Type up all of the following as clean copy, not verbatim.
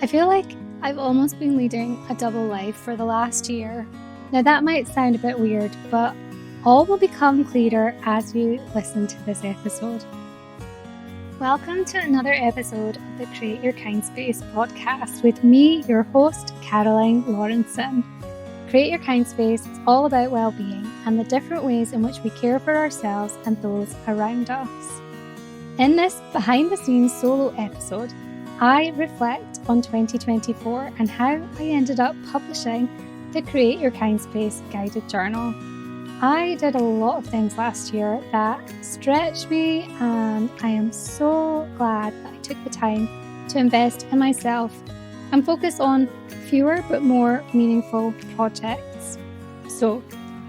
I feel like I've almost been leading a double life for the last year. Now that might sound a bit weird, but all will become clearer as you listen to this episode. Welcome to another episode of the Create Your Kindspace podcast with me, your host, Caroline Laurenson. Create Your Kindspace is all about well-being and the different ways in which we care for ourselves and those around us. In this behind-the-scenes solo episode, I reflect on 2024 and how I ended up publishing the Create Your Kindspace guided journal. I did a lot of things last year that stretched me, and I am so glad that I took the time to invest in myself and focus on fewer but more meaningful projects. So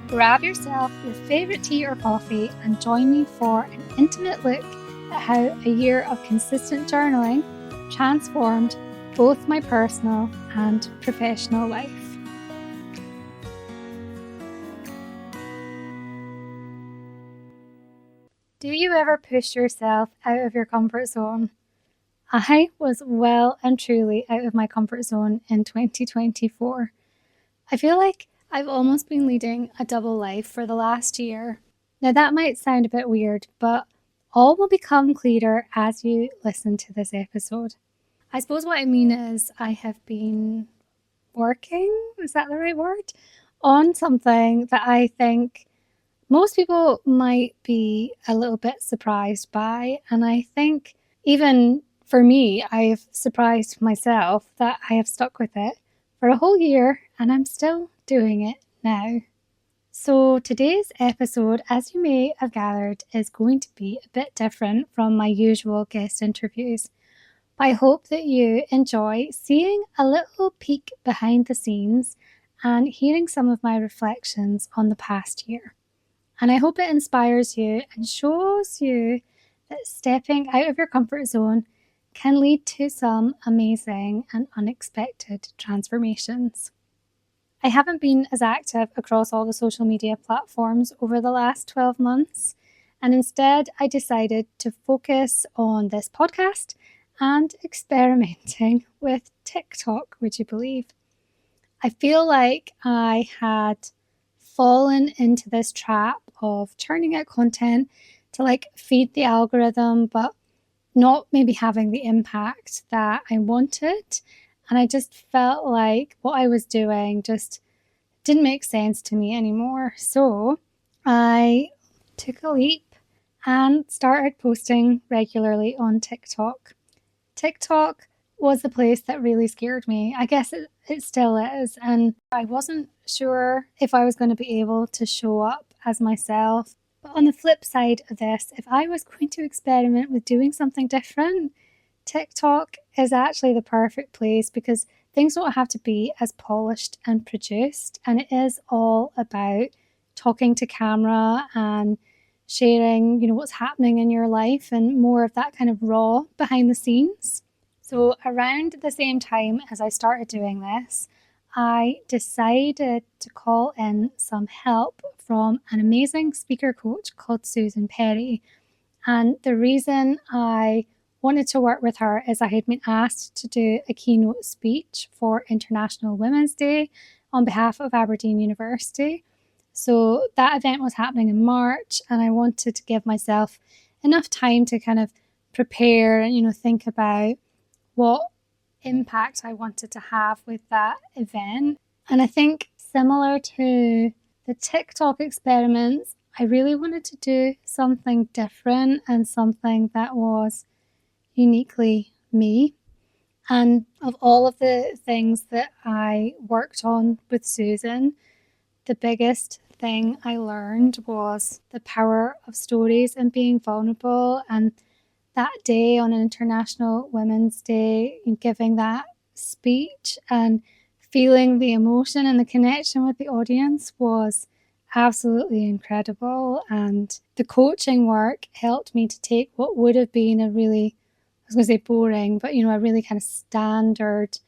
grab yourself your favourite tea or coffee and join me for an intimate look at how a year of consistent journaling transformed both my personal and professional life. Do you ever push yourself out of your comfort zone? I was well and truly out of my comfort zone in 2024. I feel like I've almost been leading a double life for the last year. Now that might sound a bit weird, but all will become clearer as you listen to this episode. I suppose what I mean is I have been working, is that the right word? On something that I think most people might be a little bit surprised by. And I think even for me, I've surprised myself that I have stuck with it for a whole year and I'm still doing it now. So today's episode, as you may have gathered, is going to be a bit different from my usual guest interviews. I hope that you enjoy seeing a little peek behind the scenes and hearing some of my reflections on the past year. And I hope it inspires you and shows you that stepping out of your comfort zone can lead to some amazing and unexpected transformations. I haven't been as active across all the social media platforms over the last 12 months, and instead I decided to focus on this podcast and experimenting with TikTok, would you believe? I feel like I had fallen into this trap of churning out content to feed the algorithm, but not maybe having the impact that I wanted. And I just felt like what I was doing just didn't make sense to me anymore. So I took a leap and started posting regularly on TikTok. TikTok was the place that really scared me. I guess it still is. And I wasn't sure if I was going to be able to show up as myself. But on the flip side of this, if I was going to experiment with doing something different, TikTok is actually the perfect place because things don't have to be as polished and produced. And it is all about talking to camera and sharing, what's happening in your life and more of that kind of raw behind the scenes. So around the same time as I started doing this, I decided to call in some help from an amazing speaker coach called Susan Perry. And the reason I wanted to work with her is I had been asked to do a keynote speech for International Women's Day on behalf of Aberdeen University. So that event was happening in March, and I wanted to give myself enough time to kind of prepare and, think about what impact I wanted to have with that event. And I think similar to the TikTok experiments, I really wanted to do something different and something that was uniquely me. And of all of the things that I worked on with Susan, the biggest thing I learned was the power of stories and being vulnerable. And that day on International Women's Day, giving that speech and feeling the emotion and the connection with the audience was absolutely incredible. And the coaching work helped me to take what would have been a really, I was going to say boring, but a really kind of standard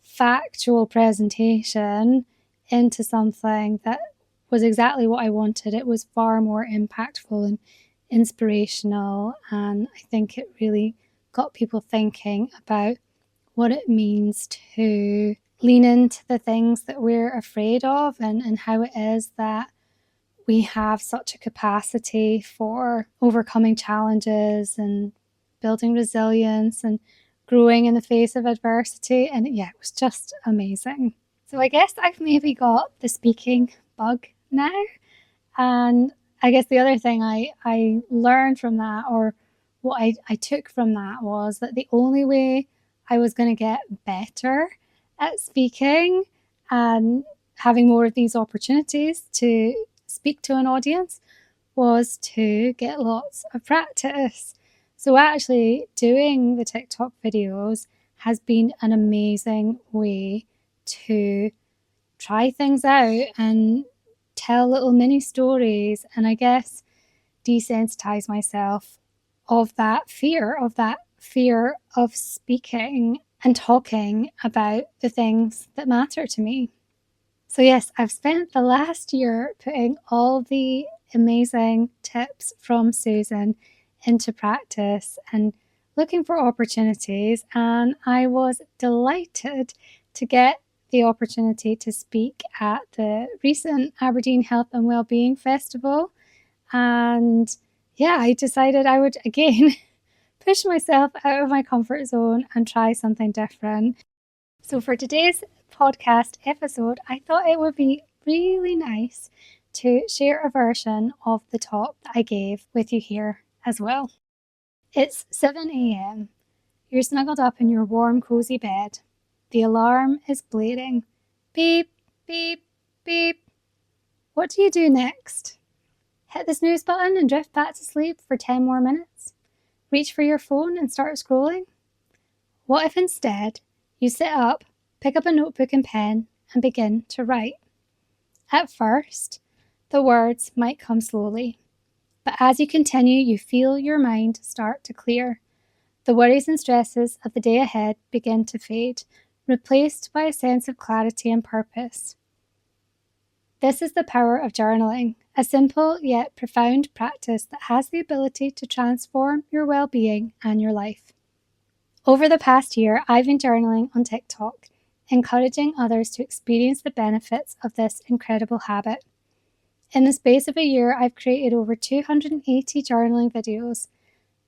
factual presentation into something that was exactly what I wanted. It was far more impactful and inspirational, and I think it really got people thinking about what it means to lean into the things that we're afraid of, and how it is that we have such a capacity for overcoming challenges and building resilience and growing in the face of adversity. And yeah, it was just amazing. So I guess I've maybe got the speaking bug now. And I guess the other thing I learned from that, or what I took from that, was that the only way I was going to get better at speaking and having more of these opportunities to speak to an audience was to get lots of practice. So actually doing the TikTok videos has been an amazing way to try things out and tell little mini stories, and I guess desensitize myself of that fear of speaking and talking about the things that matter to me. So yes, I've spent the last year putting all the amazing tips from Susan into practice and looking for opportunities, and I was delighted to get the opportunity to speak at the recent Aberdeen Health and Wellbeing Festival. And yeah, I decided I would again push myself out of my comfort zone and try something different. So for today's podcast episode, I thought it would be really nice to share a version of the talk that I gave with you here as well. It's 7 a.m. You're snuggled up in your warm, cozy bed. The alarm is blaring. Beep, beep, beep. What do you do next? Hit the snooze button and drift back to sleep for 10 more minutes? Reach for your phone and start scrolling? What if instead you sit up, pick up a notebook and pen, and begin to write? At first, the words might come slowly, but as you continue, you feel your mind start to clear. The worries and stresses of the day ahead begin to fade, replaced by a sense of clarity and purpose. This is the power of journaling, a simple yet profound practice that has the ability to transform your well-being and your life. Over the past year, I've been journaling on TikTok, encouraging others to experience the benefits of this incredible habit. In the space of a year, I've created over 280 journaling videos.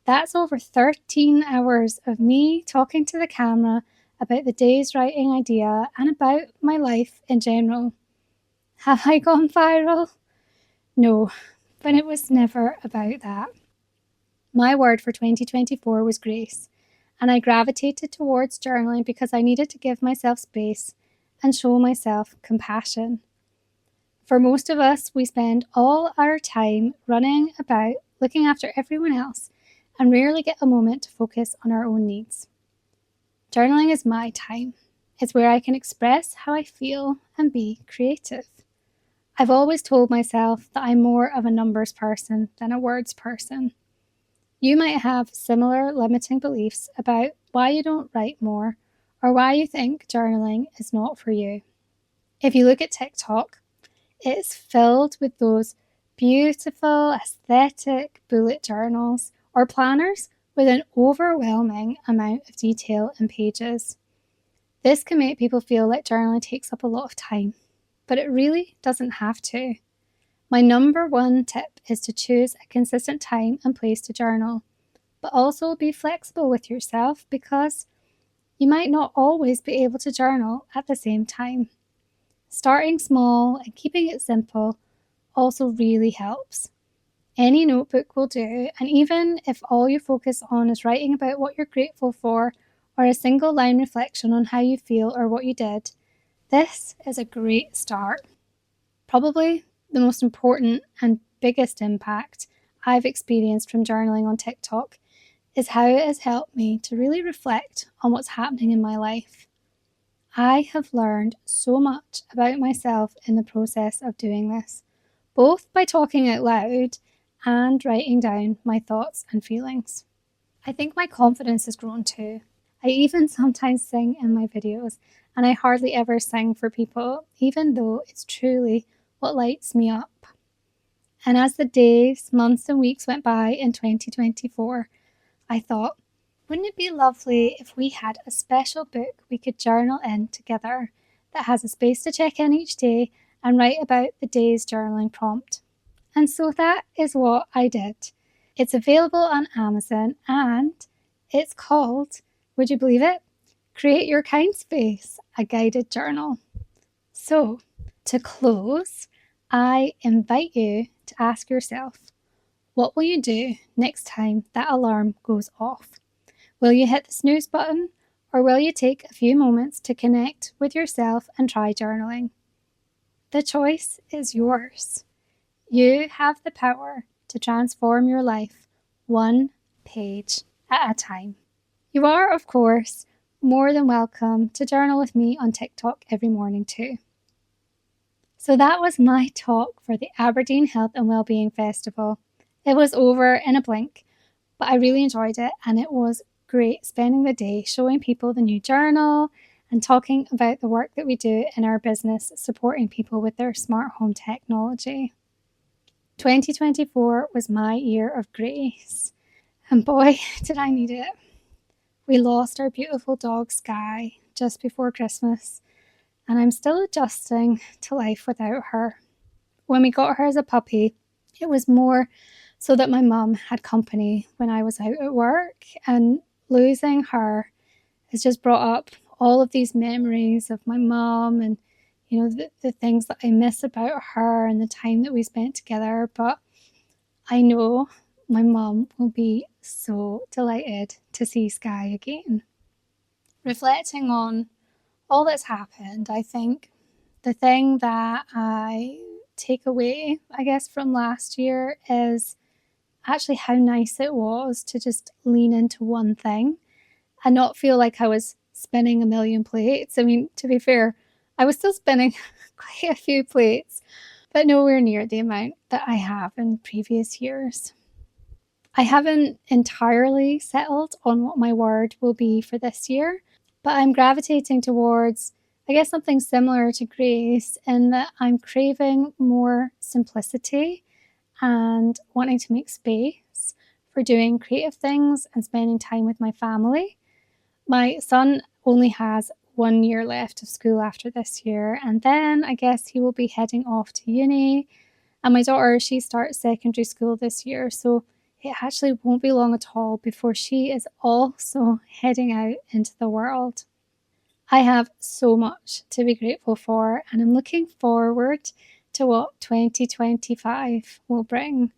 That's over 13 hours of me talking to the camera about the day's writing idea and about my life in general. Have I gone viral? No, but it was never about that. My word for 2024 was grace, and I gravitated towards journaling because I needed to give myself space and show myself compassion. For most of us, we spend all our time running about, looking after everyone else, and rarely get a moment to focus on our own needs. Journaling is my time. It's where I can express how I feel and be creative. I've always told myself that I'm more of a numbers person than a words person. You might have similar limiting beliefs about why you don't write more, or why you think journaling is not for you. If you look at TikTok, it's filled with those beautiful, aesthetic bullet journals or planners with an overwhelming amount of detail and pages. This can make people feel like journaling takes up a lot of time, but it really doesn't have to. My number one tip is to choose a consistent time and place to journal, but also be flexible with yourself because you might not always be able to journal at the same time. Starting small and keeping it simple also really helps. Any notebook will do, and even if all you focus on is writing about what you're grateful for or a single line reflection on how you feel or what you did, this is a great start. Probably the most important and biggest impact I've experienced from journaling on TikTok is how it has helped me to really reflect on what's happening in my life. I have learned so much about myself in the process of doing this, both by talking out loud and writing down my thoughts and feelings. I think my confidence has grown too. I even sometimes sing in my videos, and I hardly ever sing for people, even though it's truly what lights me up. And as the days, months and weeks went by in 2024, I thought, Wouldn't it be lovely if we had a special book we could journal in together that has a space to check in each day and write about the day's journaling prompt? And so that is what I did. It's available on Amazon and it's called, would you believe it? Create Your Kindspace, a guided journal. So, to close, I invite you to ask yourself, what will you do next time that alarm goes off? Will you hit the snooze button, or will you take a few moments to connect with yourself and try journaling? The choice is yours. You have the power to transform your life one page at a time. You are, of course, more than welcome to journal with me on TikTok every morning too. So that was my talk for the Aberdeen Health and Wellbeing Festival. It was over in a blink, but I really enjoyed it, and it was great spending the day showing people the new journal and talking about the work that we do in our business supporting people with their smart home technology. 2024 was my year of grace, and boy, did I need it. We lost our beautiful dog Sky just before Christmas, and I'm still adjusting to life without her. When we got her as a puppy, it was more so that my mum had company when I was out at work, and losing her has just brought up all of these memories of my mum and the things that I miss about her and the time that we spent together. But I know my mum will be so delighted to see Sky again. Reflecting on all that's happened, I think the thing that I take away, I guess, from last year is actually how nice it was to just lean into one thing and not feel like I was spinning a million plates. I mean, to be fair, I was still spinning quite a few plates, but nowhere near the amount that I have in previous years. I haven't entirely settled on what my word will be for this year, but I'm gravitating towards, I guess, something similar to grace in that I'm craving more simplicity and wanting to make space for doing creative things and spending time with my family. My son only has 1 year left of school after this year, and then I guess he will be heading off to uni. And my daughter, she starts secondary school this year, so it actually won't be long at all before she is also heading out into the world. I have so much to be grateful for, and I'm looking forward to what 2025 will bring.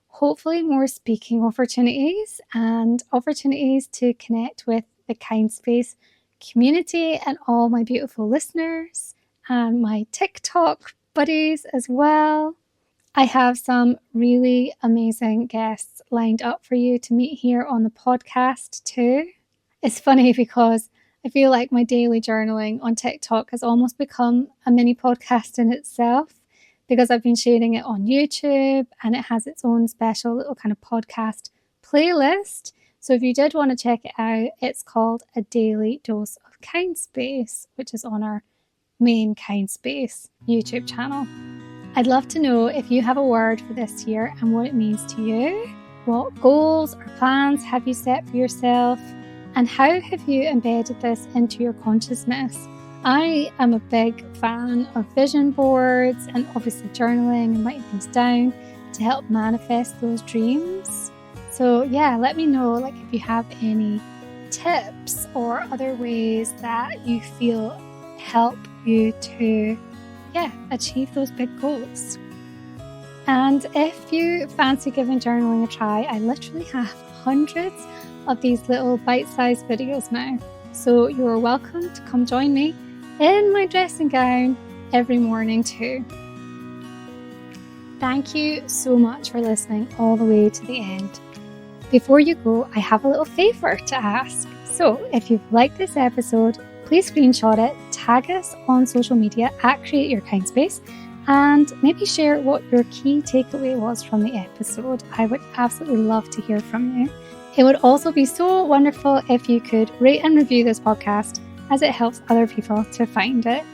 Hopefully more speaking opportunities and opportunities to connect with the Kindspace community and all my beautiful listeners and my TikTok buddies as well. I have some really amazing guests lined up for you to meet here on the podcast too. It's funny because I feel like my daily journaling on TikTok has almost become a mini podcast in itself, because I've been sharing it on YouTube and it has its own special little kind of podcast playlist. So if you did want to check it out, it's called A Daily Dose of Kindspace, which is on our main Kindspace YouTube channel. I'd love to know if you have a word for this year and what it means to you. What goals or plans have you set for yourself? And how have you embedded this into your consciousness? I am a big fan of vision boards and obviously journaling and writing things down to help manifest those dreams. So yeah, let me know if you have any tips or other ways that you feel help you to achieve those big goals. And if you fancy giving journaling a try, I literally have hundreds of these little bite-sized videos now. So you're welcome to come join me in my dressing gown every morning too. Thank you so much for listening all the way to the end. Before you go, I have a little favour to ask. So if you've liked this episode, please screenshot it, tag us on social media at Create Your Kindspace, and maybe share what your key takeaway was from the episode. I would absolutely love to hear from you. It would also be so wonderful if you could rate and review this podcast, as it helps other people to find it.